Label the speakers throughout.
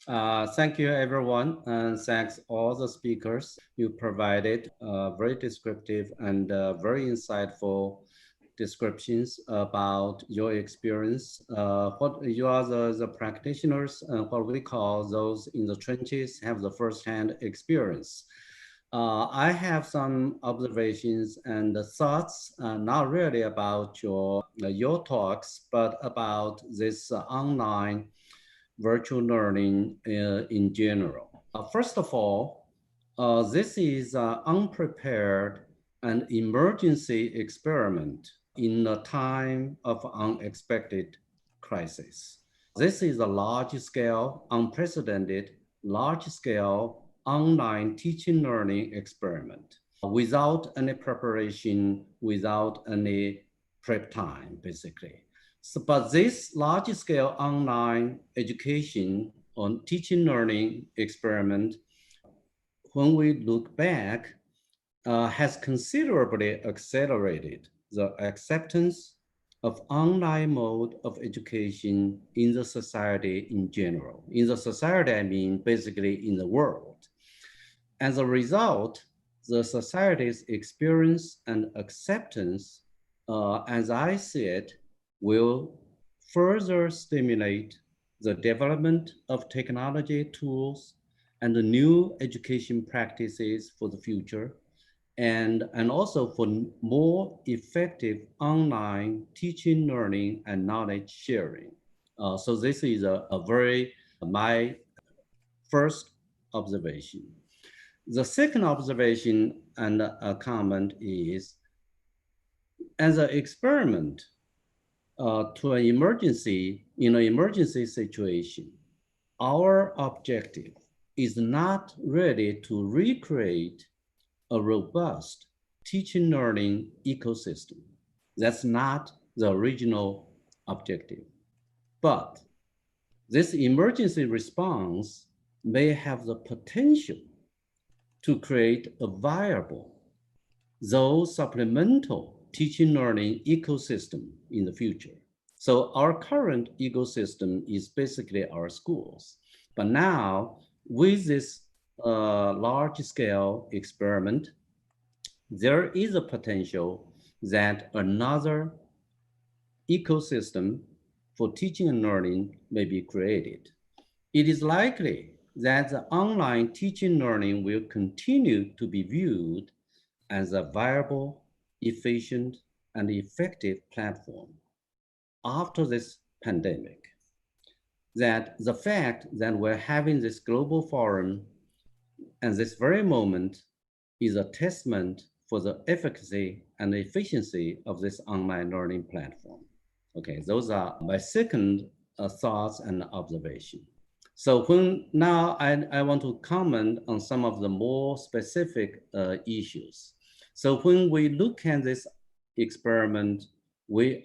Speaker 1: Thank you, everyone, and thanks all the speakers. You provided very descriptive and very insightful descriptions about your experience. What you are the practitioners, what we call those in the trenches, have the first-hand experience. I have some observations and thoughts, not really about your talks, but about this online virtual learning in general. First of all, this is an unprepared and emergency experiment in a time of unexpected crisis. This is a large-scale, unprecedented, large-scale online teaching learning experiment without any preparation, without any prep time, basically. So, but this large-scale online education on teaching learning experiment, when we look back, has considerably accelerated the acceptance of online mode of education in the society in general. In the society, I mean basically in the world. As a result, the society's experience and acceptance, as I see it, will further stimulate the development of technology tools and the new education practices for the future, and also for more effective online teaching, learning, and knowledge sharing. So this is my first observation. The second observation and a comment is, as an experiment to an emergency, in an emergency situation, our objective is not really to recreate a robust teaching learning ecosystem. That's not the original objective. But this emergency response may have the potential to create a viable, though supplemental teaching learning ecosystem in the future. So our current ecosystem is basically our schools. But now with this large scale experiment, there is a potential that another ecosystem for teaching and learning may be created. It is likely that the online teaching learning will continue to be viewed as a viable, efficient, and effective platform after this pandemic. That the fact that we're having this global forum and this very moment is a testament for the efficacy and efficiency of this online learning platform. Okay, those are my second thoughts and observation. So when now I want to comment on some of the more specific issues. So when we look at this experiment,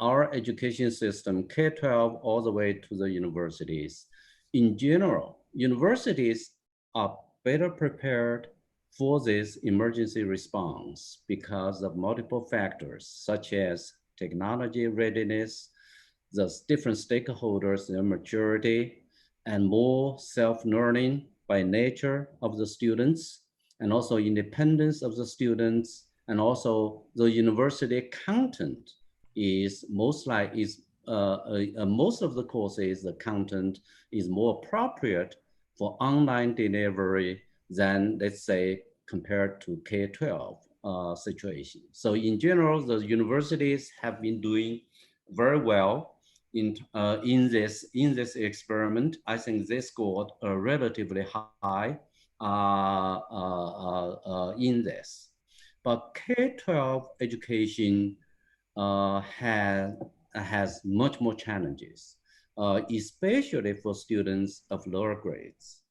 Speaker 1: our education system, K-12 all the way to the universities, in general, universities are better prepared for this emergency response because of multiple factors, such as technology readiness, the different stakeholders, their maturity, and more self-learning by nature of the students, and also independence of the students, and also the university content is most most of the courses, the content is more appropriate for online delivery than, let's say, compared to K-12 situation. So in general, the universities have been doing very well in this experiment. I think they scored a relatively high in this. But K-12 education has much more challenges, especially for students of lower grades.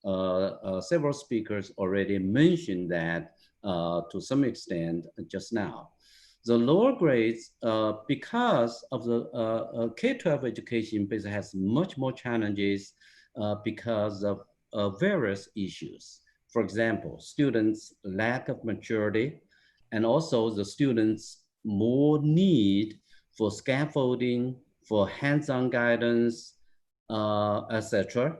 Speaker 1: Several speakers already mentioned that to some extent just now. The lower grades, because of the K-12 education basically has much more challenges because of various issues. For example, students' lack of maturity, and also the students' more need for scaffolding, for hands-on guidance, etc.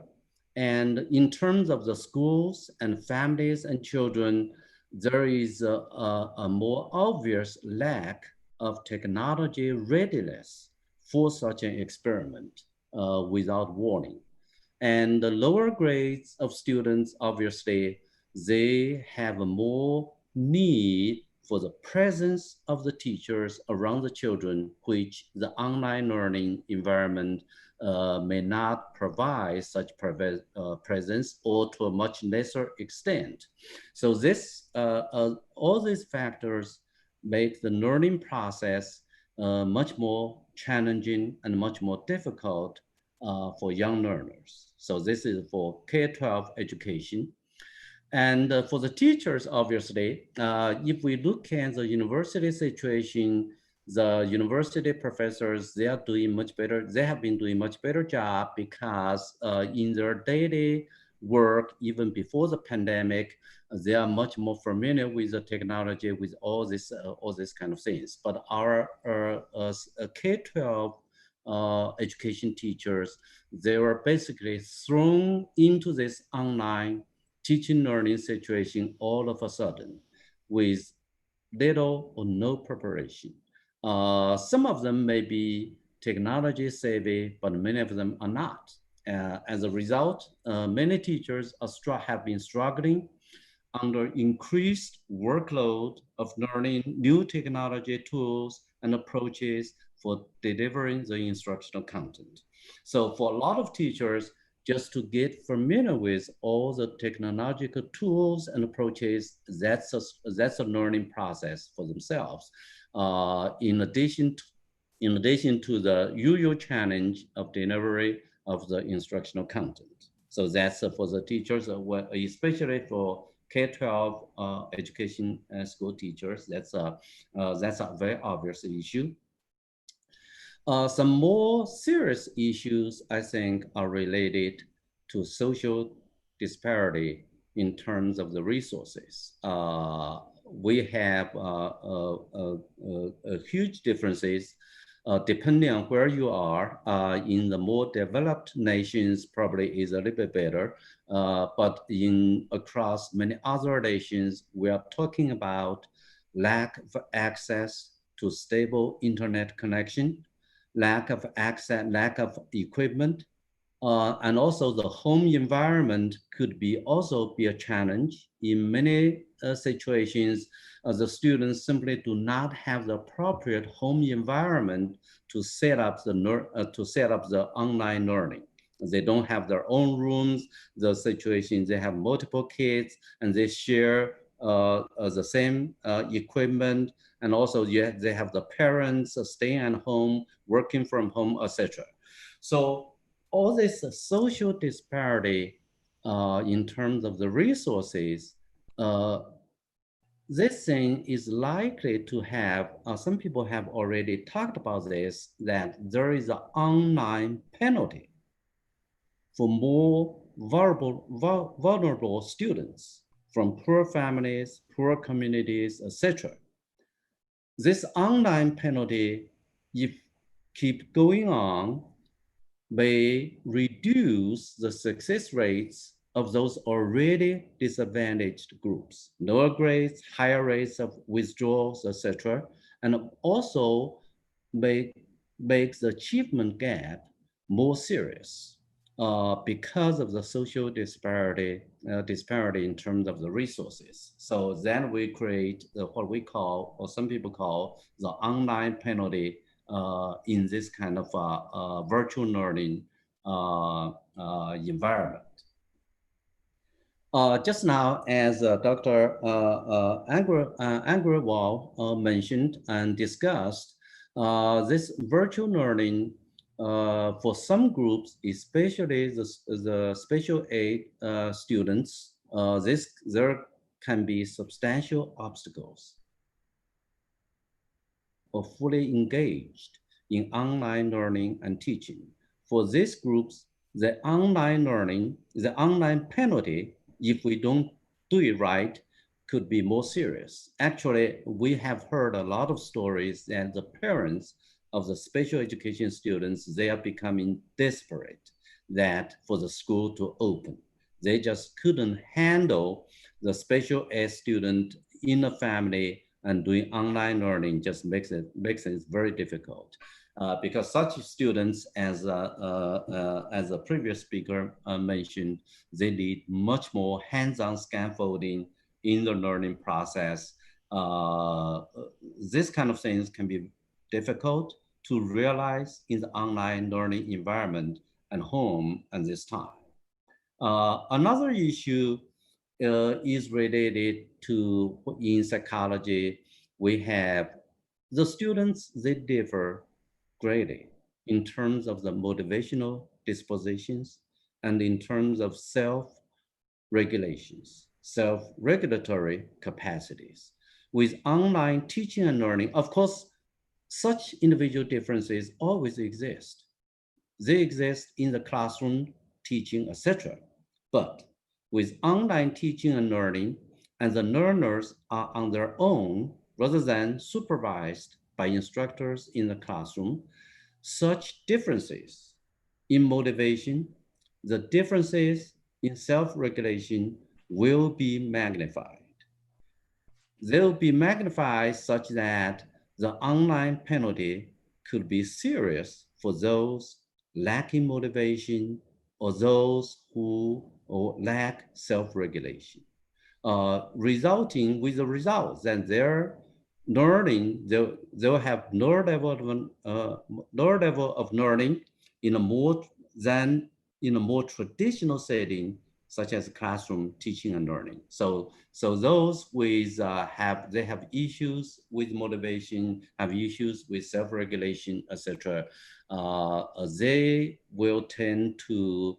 Speaker 1: And in terms of the schools and families and children, there is a more obvious lack of technology readiness for such an experiment without warning. And the lower grades of students, obviously, they have a more need for the presence of the teachers around the children, which the online learning environment may not provide such presence or to a much lesser extent. So all these factors make the learning process much more challenging and much more difficult for young learners. So this is for K-12 education. And for the teachers, obviously, if we look at the university situation, the university professors, they are doing much better. They have been doing much better job because in their daily work, even before the pandemic, they are much more familiar with the technology, with all this kind of things. But our K-12 education teachers, they were basically thrown into this online teaching learning situation all of a sudden with little or no preparation. Some of them may be technology savvy, but many of them are not. As a result, many teachers have been struggling under increased workload of learning new technology tools and approaches for delivering the instructional content. So for a lot of teachers, just to get familiar with all the technological tools and approaches, that's a learning process for themselves. In addition to the usual challenge of delivery of the instructional content. So that's for the teachers, especially for K-12 education school teachers. That's a very obvious issue. Some more serious issues, I think, are related to social disparity in terms of the resources. We have huge differences depending on where you are. In the more developed nations, probably is a little bit better, but across many other nations, we are talking about lack of access to stable internet connection, lack of access, lack of equipment, and also the home environment could also be a challenge. In many situations, the students simply do not have the appropriate home environment to set up the online learning. They don't have their own rooms. The situation, they have multiple kids and they share the same equipment, and also they have the parents staying at home, working from home, etc. So all this social disparity in terms of the resources, this thing is likely to have, some people have already talked about this, that there is an online penalty for more vulnerable students from poor families, poor communities, etc. This online penalty, if keep going on, may reduce the success rates of those already disadvantaged groups, lower grades, higher rates of withdrawals, etc., and also make the achievement gap more serious because of the social disparity in terms of the resources. So then we create what we call, or some people call, the online penalty in this kind of virtual learning environment. Just now, as Dr. Agrawal mentioned and discussed, this virtual learning for some groups, especially the special aid students, there can be substantial obstacles or fully engaged in online learning and teaching. For these groups, the online penalty, if we don't do it right, could be more serious. Actually, we have heard a lot of stories that the parents of the special education students, they are becoming desperate. that for the school to open. They just couldn't handle the special ed student in a family, and doing online learning just makes it very difficult. Because such students, as a previous speaker mentioned, they need much more hands-on scaffolding in the learning process. Uh, this kind of things can be difficult to realize in the online learning environment at home at this time. Another issue is related to, in psychology, we have the students, they differ greatly in terms of the motivational dispositions and in terms of self-regulations, self-regulatory capacities. With online teaching and learning, of course, such individual differences always exist. They exist in the classroom, teaching, etc. But with online teaching and learning, and the learners are on their own rather than supervised by instructors in the classroom, such differences in motivation, the differences in self-regulation will be magnified. They'll be magnified such that the online penalty could be serious for those lacking motivation or those who lack self-regulation, resulting with the result that their learning, they'll have lower level of learning in a more than in a more traditional setting, such as classroom teaching and learning. So those with they have issues with motivation, have issues with self-regulation, etc. They will tend to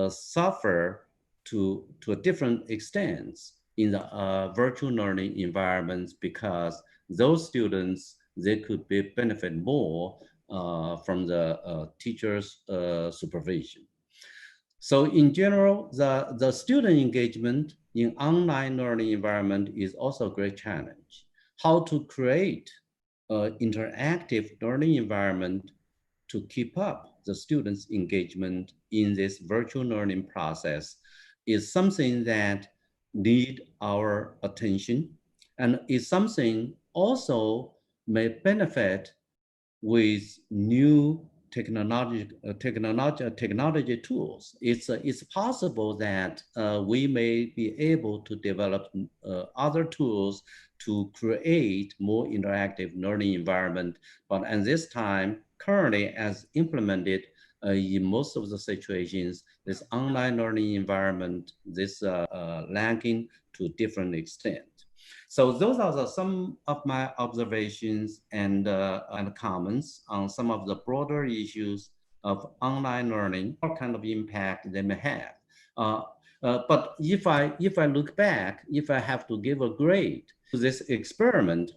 Speaker 1: suffer to a different extent in the virtual learning environments, because those students, they could be benefit more from the teacher's supervision. So in general, the student engagement in online learning environment is also a great challenge. How to create an interactive learning environment to keep up the students' engagement in this virtual learning process is something that need our attention, and is something also may benefit with new technology tools. It's possible that we may be able to develop other tools to create more interactive learning environment. But at this time, currently as implemented in most of the situations, this online learning environment, this lagging to a different extent. So those are some of my observations and comments on some of the broader issues of online learning, what kind of impact they may have. Uh, but if I look back, if I have to give a grade to this experiment,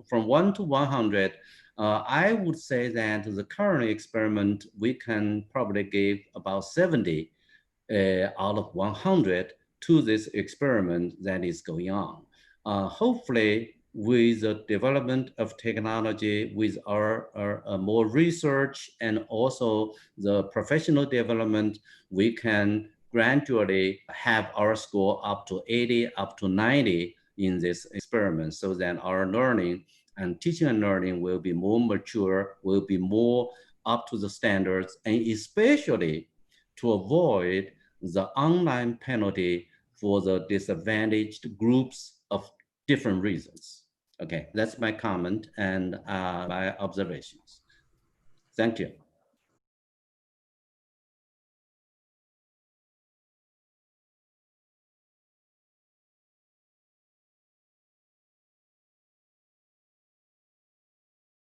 Speaker 1: from 1 to 100, I would say that the current experiment, we can probably give about 70 out of 100 to this experiment that is going on. Hopefully, with the development of technology, with our more research and also the professional development, we can gradually have our score up to 80, up to 90 in this experiment, so that our learning and teaching and learning will be more mature, will be more up to the standards, and especially to avoid the online penalty for the disadvantaged groups of different reasons. Okay, that's my comment and my observations. Thank you.